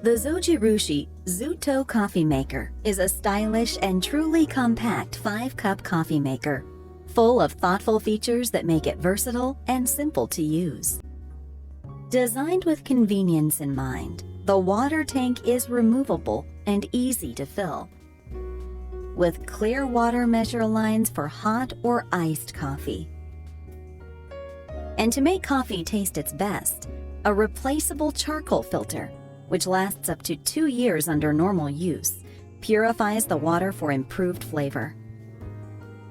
The 𝐫𝐤𝐠𝐡𝐭𝐬 coffee maker is a stylish and truly compact 5-cup coffee maker, full of thoughtful features that make it versatile and simple to use. Designed with convenience in mind, the water tank is removable and easy to fill, with clear water measure lines for hot or iced coffee. And to make coffee taste its best, a replaceable charcoal filter, which lasts up to 2 years under normal use, purifies the water for improved flavor.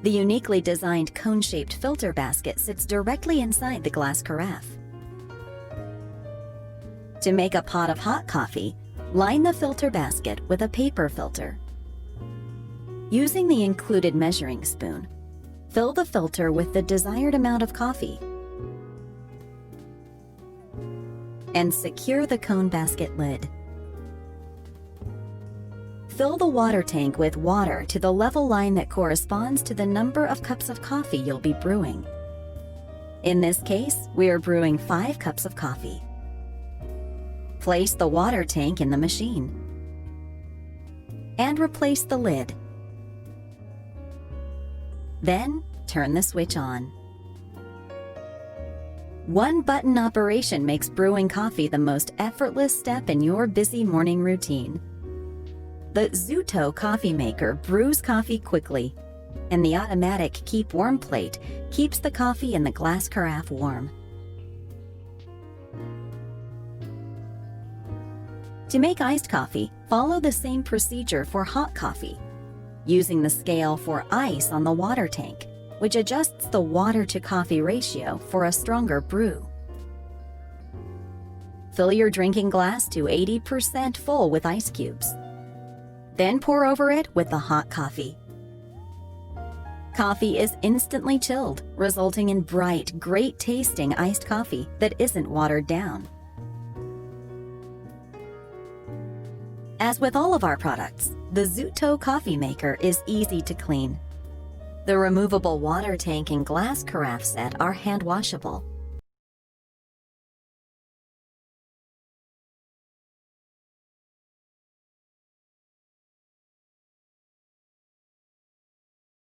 The uniquely designed cone-shaped filter basket sits directly inside the glass carafe. To make a pot of hot coffee, line the filter basket with a paper filter. Using the included measuring spoon, fill the filter with the desired amount of coffee and secure the cone basket lid. Fill the water tank with water to the level line that corresponds to the number of cups of coffee you'll be brewing. In this case, we are brewing 5 cups of coffee. Place the water tank in the machine and replace the lid. Then, turn the switch on. One-button operation makes brewing coffee the most effortless step in your busy morning routine. The 𝐫𝐤𝐠𝐡𝐭 coffee maker brews coffee quickly, and the automatic Keep Warm plate keeps the coffee in the glass carafe warm. To make iced coffee, follow the same procedure for hot coffee, using the scale for ice on the water tank, which adjusts the water-to-coffee ratio for a stronger brew. Fill your drinking glass to 80% full with ice cubes. Then pour over it with the hot coffee. Coffee is instantly chilled, resulting in bright, great-tasting iced coffee that isn't watered down. As with all of our products, the 𝐫𝐤𝐠𝐡𝐭 coffee maker is easy to clean. The removable water tank and glass carafe set are hand washable,